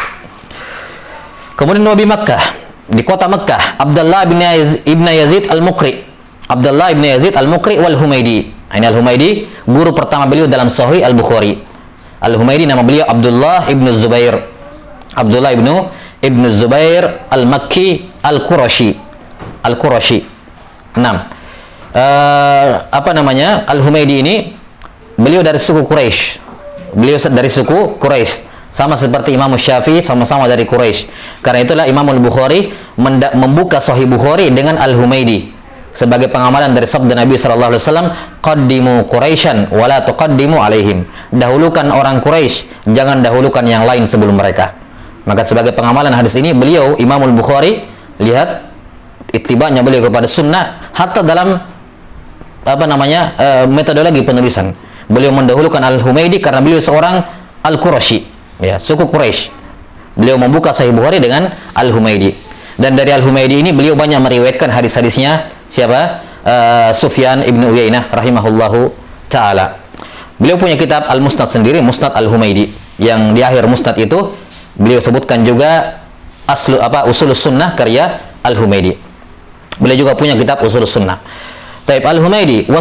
[SPEAKER 1] Kemudian Nabi Makkah, di kota Makkah, Abdullah ibn Yazid al-Muqri. Abdullah ibn Yazid al-Muqri wal Humaidi. Ini al-Humaidi guru pertama beliau dalam Sahih Al-Bukhari. Al-Humaidi nama beliau Abdullah ibn Zubair. Abdullah ibn Zubair al-Makki al-Qurashi. Al-Qurashi. 6. Al-Humaidi ini beliau dari suku Quraisy. Beliau dari suku Quraisy. Sama seperti Imam Syafi'i, sama-sama dari Quraisy. Karena itulah Imam Al-Bukhari membuka Sahih Bukhari dengan Al-Humaidi sebagai pengamalan dari sabda Nabi sallallahu alaihi wasallam, qaddimu Quraisyan wa la tuqaddimu alaihim. Dahulukan orang Quraisy, jangan dahulukan yang lain sebelum mereka. Maka sebagai pengamalan hadis ini, beliau Imam Al-Bukhari, lihat ittiba'nya beliau kepada sunnah hatta dalam metodologi penulisan. Beliau mendahulukan Al-Humaidi karena beliau seorang Al-Qurashi, ya, suku Quraisy. Beliau membuka Sahih Bukhari dengan Al-Humaidi. Dan dari Al-Humaidi ini beliau banyak meriwayatkan hadis-hadisnya. Siapa? Sufyan ibn Uyainah rahimahullahu ta'ala. Beliau punya kitab Al-Musnad sendiri, Musnad Al-Humaidi, yang di akhir Musnad itu beliau sebutkan juga Usulus Sunnah karya Al-Humaidi. Beliau juga punya kitab Usulus Sunnah. Taib Al-Humaidi wa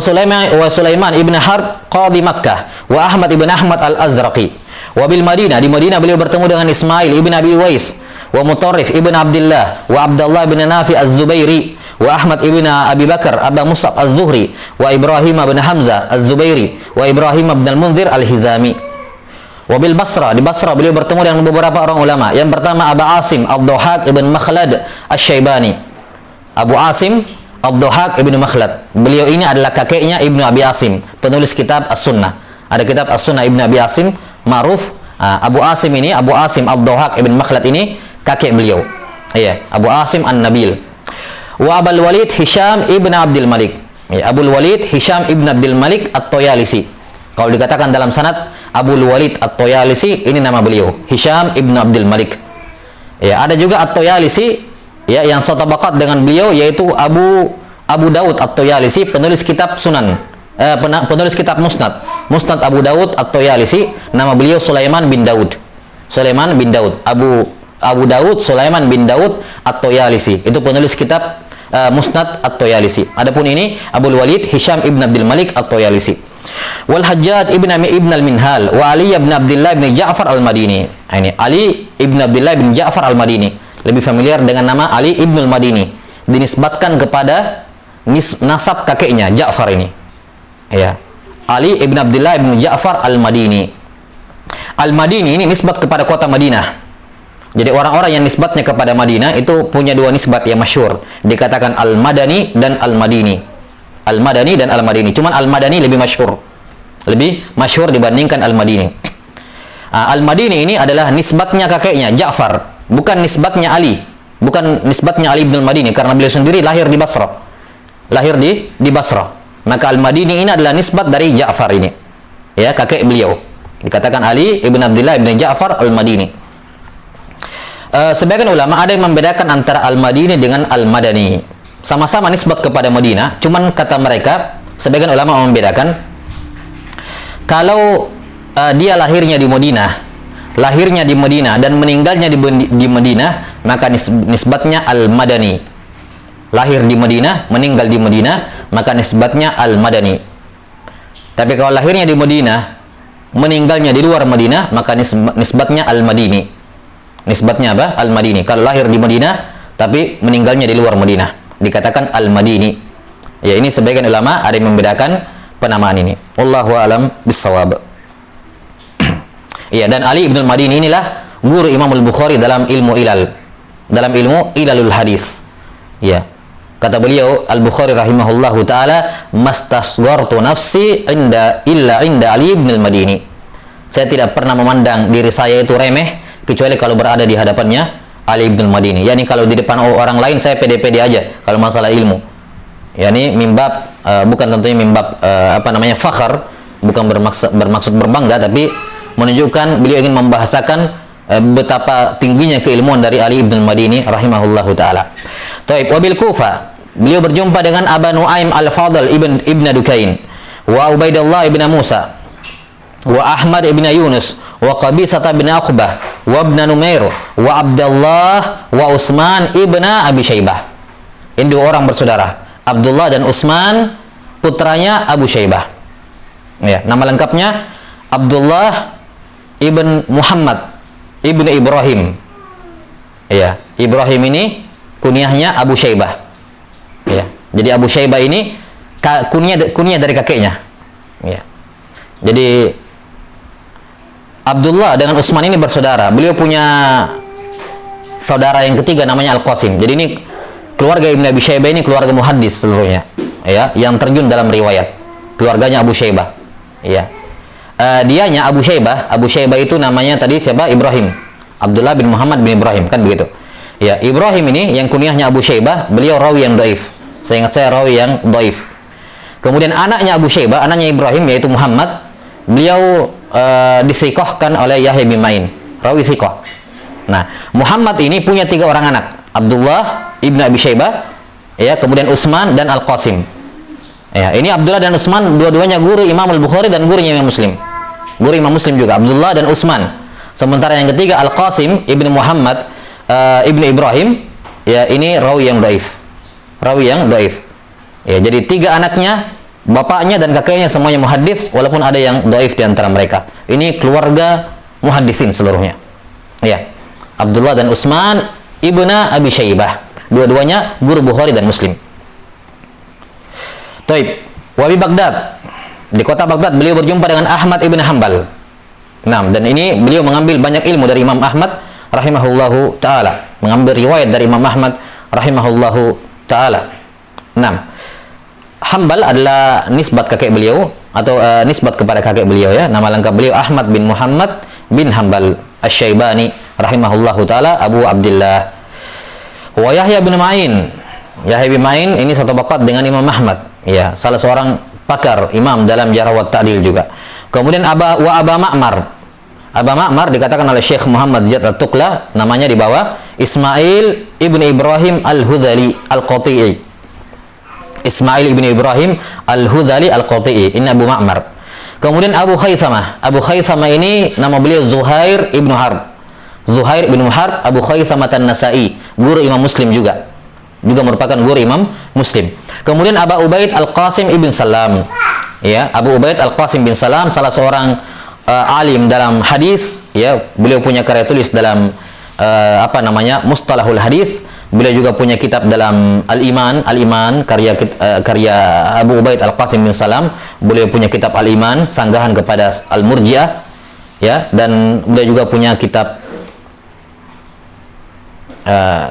[SPEAKER 1] Sulaiman ibn Harb qadhi Makkah wa Ahmad ibn Ahmad Al-Azraqi. Wa bil Madinah, di Madinah beliau bertemu dengan Ismail ibn Abi Uwais wa Mutarrif ibn Abdullah wa Abdullah ibn Nafi Az-Zubairi wa Ahmad ibn Abi Bakar Aba Mus'ab Az-Zuhri wa Ibrahim ibn Hamzah Az-Zubairi wa Ibrahim ibn Al-Munzir Al-Hizami. Wa bil Basra, di Basra beliau bertemu dengan beberapa orang ulama. Yang pertama Abu Asim Ad-Dhahhak ibn Makhlad Asy-Syaibani. Abu Asim Ad-Dhahhak ibn Makhlad. Beliau ini adalah kakeknya Ibnu Abi Asim, penulis kitab As-Sunnah. Ada kitab As-Sunnah Ibnu Abi Asim, ma'ruf. Abu Asim ini, Abu Asim Ad-Dhahhak ibn Makhlad ini kakek beliau. Iya, Abu Asim An-Nabil. Wa Abul Walid Hisham ibn Abdul Malik. Ya, Abul Walid Hisham ibn Abdul Malik At-Toyalisi. Kalau dikatakan dalam sanad Abul Walid At-Toyalisi, ini nama beliau, Hisham ibn Abdul Malik. Ya, ada juga At-Toyalisi, ya, yang setabaqat dengan beliau, yaitu Abu Daud At-Toyalisi, penulis kitab Sunan, penulis kitab Musnad Abu Daud At-Toyalisi. Nama beliau Sulaiman bin Daud. Sulaiman bin Daud. Abu Daud Sulaiman bin Daud At-Toyalisi, itu penulis kitab Musnad At-Toyalisi. Adapun ini Abul Walid Hisham ibn Abdul Malik At-Toyalisi. Wal Hajjaj ibn Al-Minhal wa Ali ibn Abdullah ibn Ja'far Al-Madini. Ini Ali ibn Abdullah ibn Ja'far Al-Madini, lebih familiar dengan nama Ali ibn Al-Madini, dinisbatkan kepada nasab kakeknya Ja'far ini. Ya. Ali ibn Abdullah ibn Ja'far Al-Madini. Al-Madini ini nisbat kepada kota Madinah. Jadi orang-orang yang nisbatnya kepada Madinah itu punya dua nisbat yang masyhur. Dikatakan Al-Madani dan Al-Madini. Al-Madani dan Al-Madini. Cuman Al-Madani lebih masyhur. Lebih masyhur dibandingkan Al-Madini. Al-Madini ini adalah nisbatnya kakeknya Ja'far, bukan nisbatnya Ali. Bukan nisbatnya Ali bin Al-Madini, karena beliau sendiri lahir di Basra. Lahir di Basra. Maka Al-Madini ini adalah nisbat dari Ja'far ini. Ya, kakek beliau. Dikatakan Ali ibn Abdullah ibn Ja'far Al-Madini. Sebagian ulama ada yang membedakan antara Al-Madini dengan Al-Madani. Sama-sama nisbat kepada Madinah, cuman kata mereka, sebagian ulama membedakan, kalau dia lahirnya di Madinah dan meninggalnya di Madinah, maka nisbatnya Al-Madani. Lahir di Madinah, meninggal di Madinah, maka nisbatnya Al-Madani. Tapi kalau lahirnya di Madinah, meninggalnya di luar Madinah, maka nisbatnya Al-Madini. Nisbatnya apa? Al-Madini. Kalau lahir di Madinah tapi meninggalnya di luar Madinah, dikatakan Al-Madini. Ya, ini sebagian ulama ada yang membedakan penamaan ini. Wallahu a'lam bissawab. Ya, dan Ali ibn al-Madini inilah guru Imam al-Bukhari dalam ilmu ilal, dalam ilmu ilalul hadis. Ya. Kata beliau Al-Bukhari rahimahullahu taala, "Mastasghartu nafsi illa inda Ali ibn al-Madini." Saya tidak pernah memandang diri saya itu remeh kecuali kalau berada di hadapannya Ali ibn al-Madini. Yani kalau di depan orang lain saya pede-pede aja kalau masalah ilmu. Yani mimbab bukan tentunya mimbab fakhar, bukan bermaksud berbangga, tapi menunjukkan beliau ingin membahasakan betapa tingginya keilmuan dari Ali ibn al-Madini rahimahullahu taala. Taib, wabil Kufa beliau berjumpa dengan Aba Nuaim al-Fadl ibn Dukain, wa Ubaidullah ibn Musa, wa Ahmad ibn Yunus, wa Qabisah ibn Aqbah, wa ibn Numair, wa Abdullah, wa Utsman ibn Abi Syaibah. Ini dua orang bersaudara, Abdullah dan Utsman, putranya Abu Syaibah. Ya, nama lengkapnya Abdullah ibn Muhammad ibn Ibrahim. Ya, Ibrahim ini kunyahnya Abu Syaibah. Ya, jadi Abu Syaibah ini kunyah dari kakeknya. Ya. Jadi Abdullah dengan Utsman ini bersaudara. Beliau punya saudara yang ketiga namanya Al-Qasim. Jadi ini keluarga Ibn Abi Syaibah ini keluarga muhaddis seluruhnya. Ya, yang terjun dalam riwayat. Keluarganya Abu Syaibah. Ya. Dianya Abu Syaibah itu namanya tadi siapa? Ibrahim. Abdullah bin Muhammad bin Ibrahim, kan begitu. Ya, Ibrahim ini yang kunyahnya Abu Syaibah, beliau rawi yang dhaif. Saya ingat saya rawi yang dhaif. Kemudian anaknya Abu Syaibah, anaknya Ibrahim yaitu Muhammad, beliau dithiqahkan oleh Yahya bin Ma'in, rawi thiqah. Nah, Muhammad ini punya 3 orang anak, Abdullah ibn Abi Syaibah, ya, kemudian Utsman dan Al-Qasim. Ya, ini Abdullah dan Utsman dua-duanya guru Imam Al-Bukhari dan gurunya Imam Muslim. Guru Imam Muslim juga, Abdullah dan Utsman. Sementara yang ketiga Al-Qasim ibn Muhammad ibn Ibrahim, ya, ini rawi yang dhaif. Rawi yang dhaif. Ya, jadi 3 anaknya, bapaknya dan kakeknya semuanya muhaddis, walaupun ada yang dhaif di antara mereka. Ini keluarga muhaddisin seluruhnya. Ya. Abdullah dan Utsman ibn Abi Syaibah. Dua-duanya guru Bukhari dan Muslim. Taib. Wa bi Baghdad. Di kota Baghdad beliau berjumpa dengan Ahmad ibn Hanbal. Nah, dan ini beliau mengambil banyak ilmu dari Imam Ahmad rahimahullahu taala, mengambil riwayat dari Imam Ahmad rahimahullahu taala. 6. Hanbal adalah nisbat kakek beliau atau nisbat kepada kakek beliau, ya. Nama lengkap beliau Ahmad bin Muhammad bin Hanbal Asy-Syaibani rahimahullahu taala Abu Abdullah. Wa Yahya bin Ma'in. Yahya bin Ma'in ini satu bakat dengan Imam Ahmad, ya, salah seorang pakar imam dalam jarh wa ta'dil juga. Kemudian Aba Ma'mar. Aba Ma'mar dikatakan oleh Syekh Muhammad Ziyad At-Tuqla, namanya di bawah Ismail ibn Ibrahim Al-Hudhali Al-Qati'i. Ismail ibn Ibrahim Al-Hudhali Al-Qati'i, ini Abu Ma'mar. Kemudian Abu Khaythamah. Abu Khaythamah ini nama beliau Zuhair ibn Harb. Zuhair ibn Harb Abu Khaythamah An-Nasa'i, guru Imam Muslim juga merupakan guru Imam Muslim. Kemudian Abu Ubaid Al-Qasim ibn Salam. Ya, Abu Ubaid Al-Qasim bin Salam salah seorang alim dalam hadis, ya. Beliau punya karya tulis dalam Mustalahul Hadis. Beliau juga punya kitab dalam Al-Iman, karya Abu Ubaid Al-Qasim bin Salam. Beliau punya kitab Al-Iman, sanggahan kepada Al-Murji'ah, ya, dan beliau juga punya kitab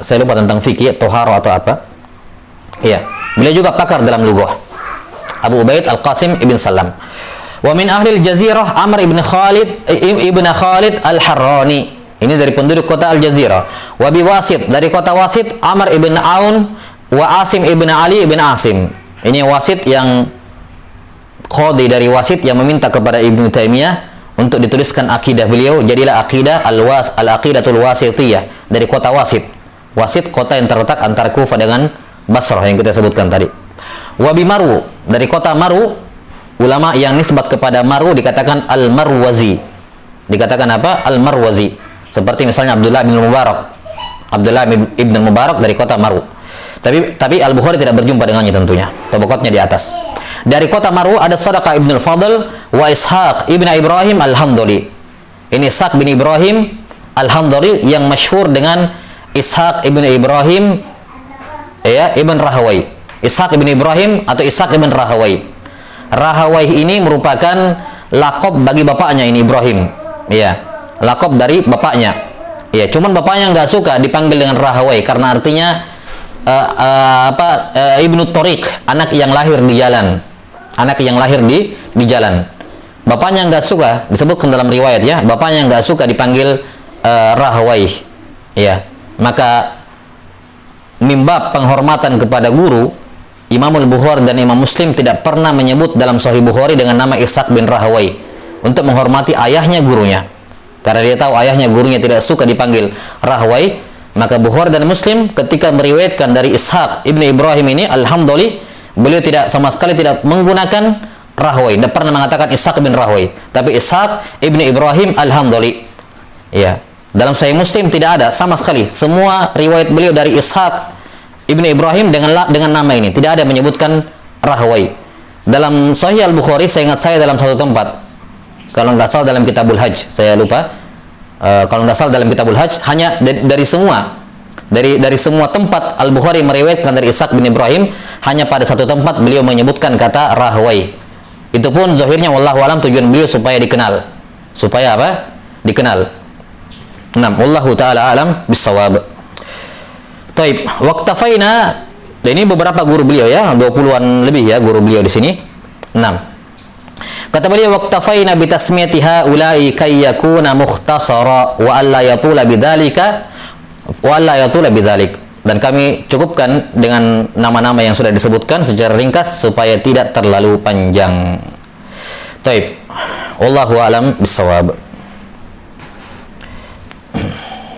[SPEAKER 1] saya lupa tentang fikih, toharo atau apa. Ya, beliau juga pakar dalam lughah. Abu Ubaid Al-Qasim ibn Salam. Wa min ahli al-Jazirah Amr ibn Khalid Al-Harrani. Ini dari penduduk kota Al-Jazirah. Wa bi Wasit, dari kota Wasit Amr ibn Aun wa Asim ibn Ali ibn Asim. Ini Wasit yang qadhi dari Wasit yang meminta kepada Ibnu Taimiyah untuk dituliskan akidah beliau. Jadilah akidah Al-Aqidatul Wasithiyah dari kota Wasit. Wasit kota yang terletak antara Kufah dengan Basrah yang kita sebutkan tadi. Wabi Maru, dari kota Maru, ulama yang nisbat kepada Maru dikatakan Al-Marwazi. Dikatakan apa? Al-Marwazi. Seperti misalnya Abdullah bin Mubarak. Abdullah ibn Mubarak dari kota Maru. Tapi Al-Bukhari tidak berjumpa dengannya tentunya. Tabaqatnya di atas. Dari kota Maru ada Sadaqah ibn al-Fadl wa Ishaq ibn Ibrahim Al-Hamdali. Ini Ishaq bin Ibrahim Al-Hamdali yang masyhur dengan Ishaq ibn Ibrahim, ya, ibn Rahawai. Ishaq ibn Ibrahim atau Ishaq ibn Rahawai. Rahawai ini merupakan lakob bagi bapaknya ini Ibrahim. Ya, Lakob dari bapaknya. Ya, cuman bapaknya nggak suka dipanggil dengan Rahawai karena artinya Ibnu Tariq, anak yang lahir di jalan. Anak yang lahir di jalan. Bapaknya nggak suka, disebutkan dalam riwayat ya, bapaknya nggak suka dipanggil Rahawai. Ya, maka mimbab penghormatan kepada guru, Imam Al-Bukhari dan Imam Muslim tidak pernah menyebut dalam Sahih Bukhari dengan nama Ishaq bin Rahawai untuk menghormati ayahnya gurunya. Karena dia tahu ayahnya gurunya tidak suka dipanggil Rahawai, maka Bukhari dan Muslim ketika meriwayatkan dari Ishaq ibni Ibrahim ini, alhamdulillah, beliau tidak sama sekali tidak menggunakan Rahawai, tidak pernah mengatakan Ishaq bin Rahawai, tapi Ishaq ibni Ibrahim, alhamdulillah. Ya, dalam Sahih Muslim tidak ada sama sekali. Semua riwayat beliau dari Ishaq ibni Ibrahim dengan nama ini, tidak ada menyebutkan Rahawai. Dalam Sahih Al-Bukhari, saya ingat saya dalam satu tempat, kalau nggak salah dalam Kitabul Hajj, saya lupa. Kalau nggak salah dalam Kitabul Hajj, hanya dari semua tempat Al-Bukhari meriwayatkan dari Ishaq bin Ibrahim, hanya pada satu tempat beliau menyebutkan kata Rahawai. Itu pun zahirnya wallahu alam tujuan beliau supaya dikenal. Supaya apa? Dikenal. Nah, wallahu taala alam bisawab. Taib, waqtafaina, dan ini beberapa guru beliau ya, 20-an lebih ya guru beliau di sini. 6. Kata beliau, waqtafaina bi tasmiyatiha ulai kay yakuna mukhtasara wa alla yatula bidzalika wa alla yatula bidzalik. Dan kami cukupkan dengan nama-nama yang sudah disebutkan secara ringkas supaya tidak terlalu panjang. Taib, wallahu alam bisawab.